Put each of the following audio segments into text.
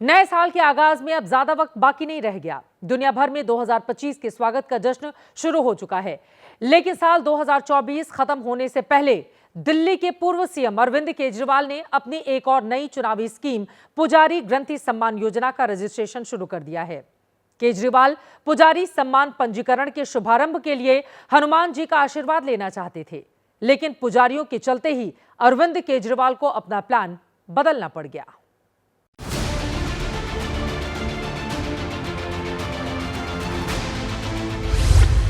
नए साल के आगाज में अब ज्यादा वक्त बाकी नहीं रह गया। दुनिया भर में 2025 के स्वागत का जश्न शुरू हो चुका है, लेकिन साल 2024 खत्म होने से पहले दिल्ली के पूर्व सीएम अरविंद केजरीवाल ने अपनी एक और नई चुनावी स्कीम पुजारी ग्रंथि सम्मान योजना का रजिस्ट्रेशन शुरू कर दिया है। केजरीवाल पुजारी सम्मान पंजीकरण के शुभारंभ के लिए हनुमान जी का आशीर्वाद लेना चाहते थे, लेकिन पुजारियों के चलते ही अरविंद केजरीवाल को अपना प्लान बदलना पड़ गया।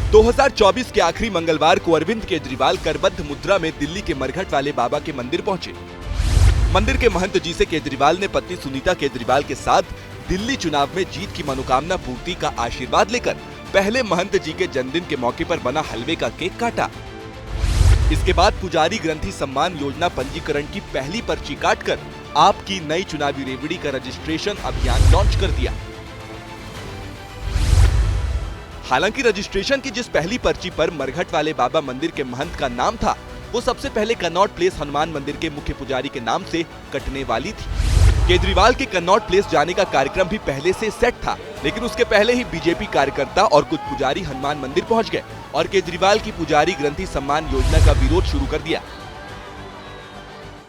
दो 2024 के आखिरी मंगलवार को अरविंद केजरीवाल करबद्ध मुद्रा में दिल्ली के मरघट वाले बाबा के मंदिर पहुंचे। मंदिर के महंत जी से केजरीवाल ने पत्नी सुनीता केजरीवाल के साथ दिल्ली चुनाव में जीत की मनोकामना पूर्ति का आशीर्वाद लेकर पहले महंत जी के जन्मदिन के मौके पर बना हलवे का केक काटा। इसके बाद पुजारी ग्रंथि सम्मान योजना पंजीकरण की पहली पर्ची काटकर आपकी नई चुनावी रेवड़ी का रजिस्ट्रेशन अभियान लॉन्च कर दिया। हालांकि रजिस्ट्रेशन की जिस पहली पर्ची पर मरघट वाले बाबा मंदिर के महंत का नाम था, वो सबसे पहले कन्नॉट प्लेस हनुमान मंदिर के मुख्य पुजारी के नाम से कटने वाली थी। केजरीवाल के कन्नॉट प्लेस जाने का कार्यक्रम भी पहले से सेट था, लेकिन उसके पहले ही बीजेपी कार्यकर्ता और कुछ पुजारी हनुमान मंदिर पहुंच गए और केजरीवाल की पुजारी ग्रंथि सम्मान योजना का विरोध शुरू कर दिया।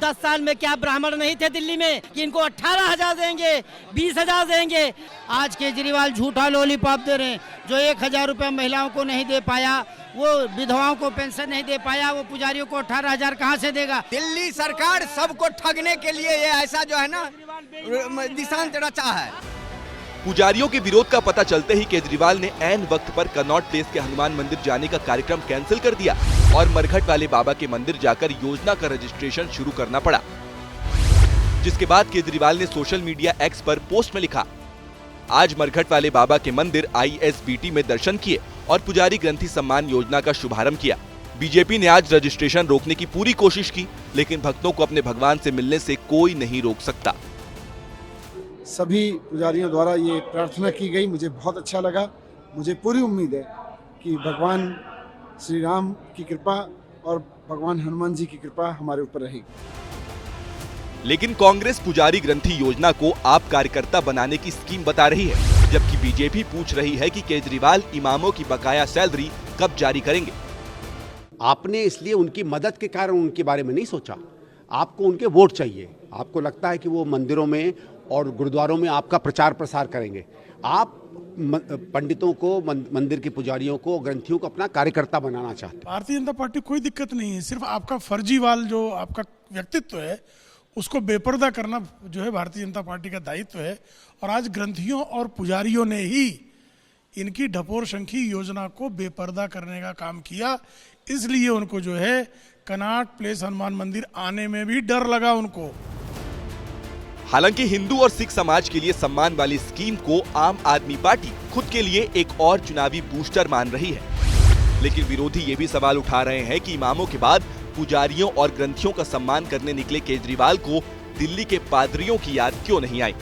10 साल में क्या ब्राह्मण नहीं थे दिल्ली में कि इनको 18,000 देंगे, 20,000 देंगे। आज केजरीवाल झूठा लॉलीपॉप दे रहे हैं। जो 1,000 रुपए महिलाओं को नहीं दे पाया, वो विधवाओं को पेंशन नहीं दे पाया, वो पुजारियों को 18,000 कहां से देगा? दिल्ली सरकार सबको ठगने के लिए ये ऐसा जो है ना दिशांत रचा है। पुजारियों के विरोध का पता चलते ही केजरीवाल ने ऐन वक्त पर कन्नॉट प्लेस के हनुमान मंदिर जाने का कार्यक्रम कैंसिल कर दिया और मरघट वाले बाबा के मंदिर जाकर योजना का रजिस्ट्रेशन शुरू करना पड़ा। जिसके बाद केजरीवाल ने सोशल मीडिया एक्स पर पोस्ट में लिखा, आज मरघट वाले बाबा के मंदिर ISBT में दर्शन किए और पुजारी ग्रंथि सम्मान योजना का शुभारंभ किया। बीजेपी ने आज रजिस्ट्रेशन रोकने की पूरी कोशिश की, लेकिन भक्तों को अपने भगवान से मिलने से कोई नहीं रोक सकता। सभी पुजारियों द्वारा ये प्रार्थना की गई, मुझे बहुत अच्छा लगा। मुझे पूरी उम्मीद है कि भगवान श्री राम की कृपा और भगवान हनुमान जी की कृपा हमारे ऊपर रहेगी। लेकिन कांग्रेस पुजारी ग्रंथि योजना को आप कार्यकर्ता बनाने की स्कीम बता रही है, जबकि बीजेपी पूछ रही है कि केजरीवाल इमामों की बकाया सैलरी कब जारी करेंगे। आपने इसलिए उनकी मदद के कारण उनके बारे में नहीं सोचा। आपको उनके वोट चाहिए। आपको लगता है कि वो मंदिरों में और गुरुद्वारों में आपका प्रचार प्रसार करेंगे। आप पंडितों को, मंदिर के पुजारियों को, ग्रंथियों को अपना कार्यकर्ता बनाना चाहते हैं। भारतीय जनता पार्टी कोई दिक्कत नहीं है, सिर्फ आपका फर्जीवाल जो आपका व्यक्तित्व है उसको बेपर्दा करना जो है भारतीय जनता पार्टी का दायित्व है। और आज ग्रंथियों और पुजारियों ने ही इनकी ढपोर शंखी योजना को बेपर्दा करने का काम किया, इसलिए उनको जो है कन्नॉट प्लेस हनुमान मंदिर आने में भी डर लगा उनको। हालांकि हिंदू और सिख समाज के लिए सम्मान वाली स्कीम को आम आदमी पार्टी खुद के लिए एक और चुनावी बूस्टर मान रही है, लेकिन विरोधी ये भी सवाल उठा रहे हैं कि इमामों के बाद पुजारियों और ग्रंथियों का सम्मान करने निकले केजरीवाल को दिल्ली के पादरियों की याद क्यों नहीं आई।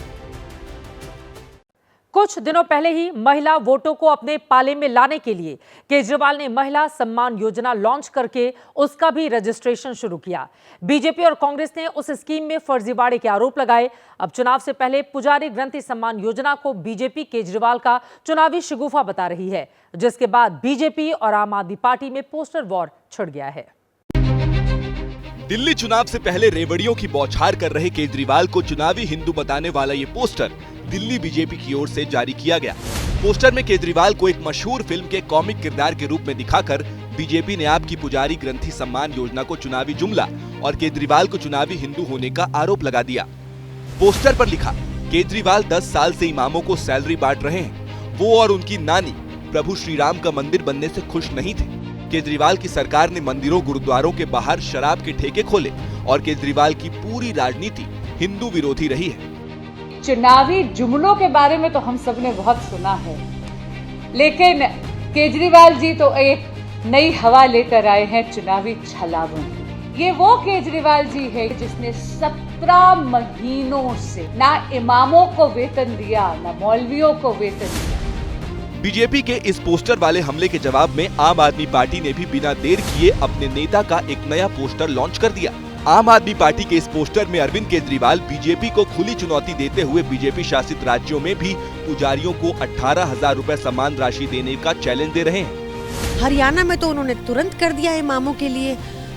कुछ दिनों पहले ही महिला वोटों को अपने पाले में लाने के लिए केजरीवाल ने महिला सम्मान योजना लॉन्च करके उसका भी रजिस्ट्रेशन शुरू किया। बीजेपी और कांग्रेस ने उस स्कीम में फर्जीवाड़े के आरोप लगाए। अब चुनाव से पहले पुजारी ग्रंथि सम्मान योजना को बीजेपी केजरीवाल का चुनावी शगुफा बता रही है, जिसके बाद बीजेपी और आम आदमी पार्टी में पोस्टर वॉर छिड़ गया है। दिल्ली चुनाव से पहले रेवड़ियों की बौछार कर रहे केजरीवाल को चुनावी हिंदू बताने वाला ये पोस्टर दिल्ली बीजेपी की ओर से जारी किया गया। पोस्टर में केजरीवाल को एक मशहूर फिल्म के कॉमिक किरदार के रूप में दिखाकर बीजेपी ने आपकी पुजारी ग्रंथि सम्मान योजना को चुनावी जुमला और केजरीवाल को चुनावी हिंदू होने का आरोप लगा दिया। पोस्टर पर लिखा, केजरीवाल 10 साल से इमामों को सैलरी बांट रहे हैं। वो और उनकी नानी प्रभु श्री राम का मंदिर बनने से खुश नहीं थे। केजरीवाल की सरकार ने मंदिरों, गुरुद्वारों के बाहर शराब के ठेके खोले और केजरीवाल की पूरी राजनीति हिंदू विरोधी रही है। चुनावी जुमलों के बारे में तो हम सब ने बहुत सुना है, लेकिन केजरीवाल जी तो एक नई हवा लेकर आए हैं चुनावी छलावों की। ये वो केजरीवाल जी है जिसने 17 महीनों से ना इमामों को वेतन दिया, ना मौलवियों को वेतन दिया। बीजेपी के इस पोस्टर वाले हमले के जवाब में आम आदमी पार्टी ने भी बिना देर किए अपने नेता का एक नया पोस्टर लॉन्च कर दिया। आम आदमी पार्टी के इस पोस्टर में अरविंद केजरीवाल बीजेपी को खुली चुनौती देते हुए बीजेपी शासित राज्यों में भी पुजारियों को 18,000 रुपए सम्मान राशि देने का चैलेंज दे रहे हैं। हरियाणा में तो उन्होंने तुरंत कर दिया इमामों के लिए,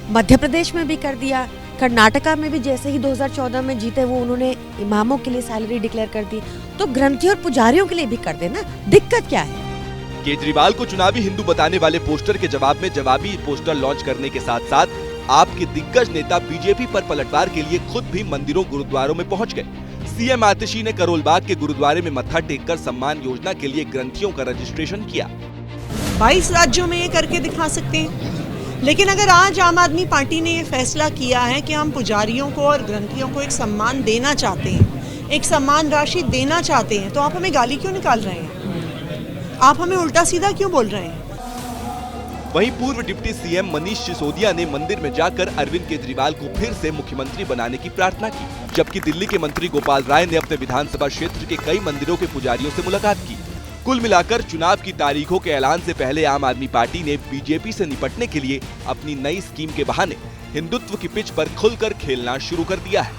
मध्य प्रदेश में भी कर दिया, कर्नाटका में भी जैसे ही 2014 में जीते वो उन्होंने इमामों के लिए सैलरी डिक्लेयर कर दी, तो ग्रंथियों और पुजारियों के लिए भी कर देना, दिक्कत क्या है? केजरीवाल को चुनावी हिंदू बताने वाले पोस्टर के जवाब में जवाबी पोस्टर लॉन्च करने के साथ साथ आपके दिग्गज नेता बीजेपी पर पलटवार के लिए खुद भी मंदिरों गुरुद्वारों में पहुंच गए। सीएम आतिशी ने करोल बाग के गुरुद्वारे में मत्था टेककर सम्मान योजना के लिए ग्रंथियों का रजिस्ट्रेशन किया। 22 राज्यों में ये करके दिखा सकते हैं, लेकिन अगर आज आम आदमी पार्टी ने ये फैसला किया है कि हम पुजारियों को और ग्रंथियों को एक सम्मान देना चाहते हैं, एक सम्मान राशि देना चाहते हैं, तो आप हमें गाली क्यों निकाल रहे हैं? आप हमें उल्टा सीधा क्यों बोल रहे हैं? वहीं पूर्व डिप्टी सीएम मनीष सिसोदिया ने मंदिर में जाकर अरविंद केजरीवाल को फिर से मुख्यमंत्री बनाने की प्रार्थना की, जबकि दिल्ली के मंत्री गोपाल राय ने अपने विधानसभा क्षेत्र के कई मंदिरों के पुजारियों से मुलाकात की। कुल मिलाकर चुनाव की तारीखों के ऐलान से पहले आम आदमी पार्टी ने बीजेपी से निपटने के लिए अपनी नई स्कीम के बहाने हिंदुत्व की पिच पर खुलकर खेलना शुरू कर दिया है।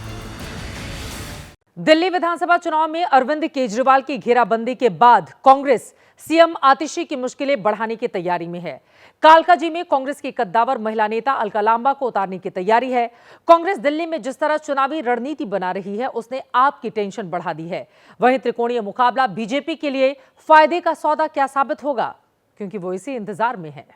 दिल्ली विधानसभा चुनाव में अरविंद केजरीवाल की घेराबंदी के बाद कांग्रेस सीएम आतिशी की मुश्किलें बढ़ाने की तैयारी में है। कालकाजी में कांग्रेस की कद्दावर महिला नेता अलका लांबा को उतारने की तैयारी है। कांग्रेस दिल्ली में जिस तरह चुनावी रणनीति बना रही है उसने आपकी टेंशन बढ़ा दी है। वहीं त्रिकोणीय मुकाबला बीजेपी के लिए फायदे का सौदा क्या साबित होगा, क्योंकि वो इसी इंतजार में है।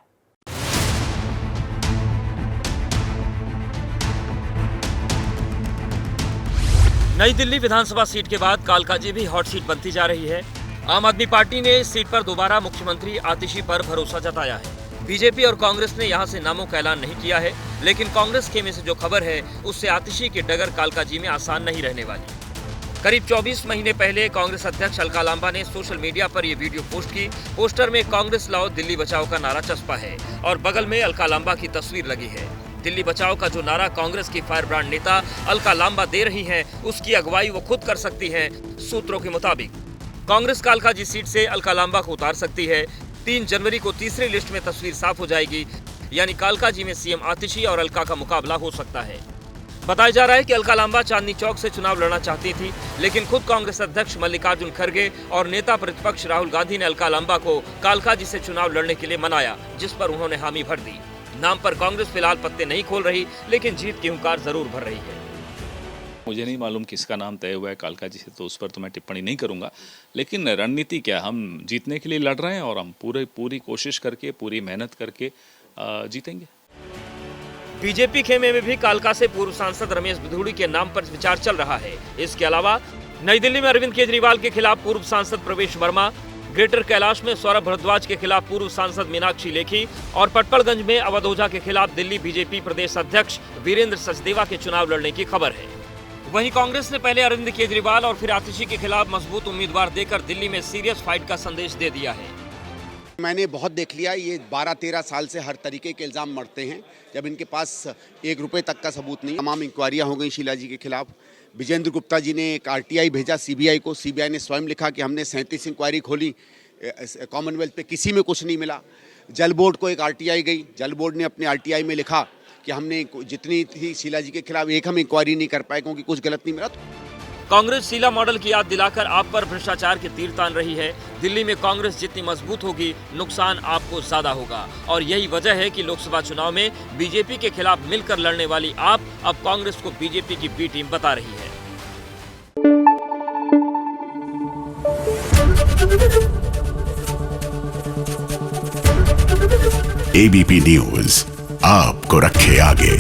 नई दिल्ली विधानसभा सीट के बाद कालकाजी भी हॉट सीट बनती जा रही है। आम आदमी पार्टी ने इस सीट पर दोबारा मुख्यमंत्री आतिशी पर भरोसा जताया है। बीजेपी और कांग्रेस ने यहां से नामों का ऐलान नहीं किया है, लेकिन कांग्रेस खेमे से जो खबर है उससे आतिशी की डगर कालकाजी में आसान नहीं रहने वाली। करीब 24 महीने पहले कांग्रेस अध्यक्ष अलका लांबा ने सोशल मीडिया पर यह वीडियो पोस्ट की। पोस्टर में कांग्रेस लाओ दिल्ली बचाओ का नारा चस्पा है और बगल में अलका लांबा की तस्वीर लगी है। दिल्ली बचाओ का जो नारा कांग्रेस की फायर ब्रांड नेता अलका लांबा दे रही हैं, उसकी अगुवाई वो खुद कर सकती हैं। सूत्रों के मुताबिक कांग्रेस कालकाजी सीट से अलका लांबा को उतार सकती है। 3 जनवरी को तीसरी लिस्ट में तस्वीर साफ हो जाएगी, यानी कालकाजी में सीएम आतिशी और अलका का मुकाबला हो सकता है। बताया जा रहा है कि अलका लांबा चांदनी चौक से चुनाव लड़ना चाहती थी, लेकिन खुद कांग्रेस अध्यक्ष मल्लिकार्जुन खड़गे और नेता प्रतिपक्ष राहुल गांधी ने अलका लांबा को कालकाजी से चुनाव लड़ने के लिए मनाया, जिस पर उन्होंने हामी भर दी। नाम पर कांग्रेस फिलहाल पत्ते नहीं खोल रही, लेकिन जीत की हुंकार जरूर भर रही है। मुझे नहीं मालूम किसका नाम तय हुआ है कालकाजी से, तो उस पर तो मैं टिप्पणी नहीं करूंगा, लेकिन रणनीति क्या, हम जीतने के लिए लड़ रहे हैं और हम पूरी कोशिश करके, पूरी मेहनत करके जीतेंगे। बीजेपी खेमे में भी कालका से पूर्व सांसद रमेश बिधूड़ी के नाम पर विचार चल रहा है। इसके अलावा नई दिल्ली में अरविंद केजरीवाल के खिलाफ पूर्व सांसद प्रवेश वर्मा, ग्रेटर कैलाश में सौरभ भारद्वाज के खिलाफ पूर्व सांसद मीनाक्षी लेखी और पटपड़गंज में अवध ओझा के खिलाफ दिल्ली बीजेपी प्रदेश अध्यक्ष वीरेंद्र सचदेवा के चुनाव लड़ने की खबर है। वहीं कांग्रेस ने पहले अरविंद केजरीवाल और फिर आतिशी के खिलाफ मजबूत उम्मीदवार देकर दिल्ली में सीरियस फाइट का संदेश दे दिया है। मैंने बहुत देख लिया, ये 12-13 साल से हर तरीके के इल्ज़ाम मरते हैं, जब इनके पास 1 रुपये तक का सबूत नहीं। तमाम इंक्वायरियाँ हो गई शीला जी के खिलाफ। विजेंद्र गुप्ता जी ने एक RTI भेजा CBI को, CBI ने स्वयं लिखा कि हमने 37 इंक्वायरी खोली, कॉमनवेल्थ पे किसी में कुछ नहीं मिला। जल बोर्ड को एक RTI गई, जल बोर्ड ने अपने RTI में लिखा कि हमने जितनी थी शीला जी के खिलाफ एक हम इंक्वायरी नहीं कर पाए क्योंकि कुछ गलत नहीं मिला। कांग्रेस शीला मॉडल की याद दिलाकर आप पर भ्रष्टाचार के तीर तान रही है। दिल्ली में कांग्रेस जितनी मजबूत होगी, नुकसान आपको ज्यादा होगा, और यही वजह है कि लोकसभा चुनाव में बीजेपी के खिलाफ मिलकर लड़ने वाली आप अब कांग्रेस को बीजेपी की बी टीम बता रही है। ABP न्यूज़ आपको रखे आगे।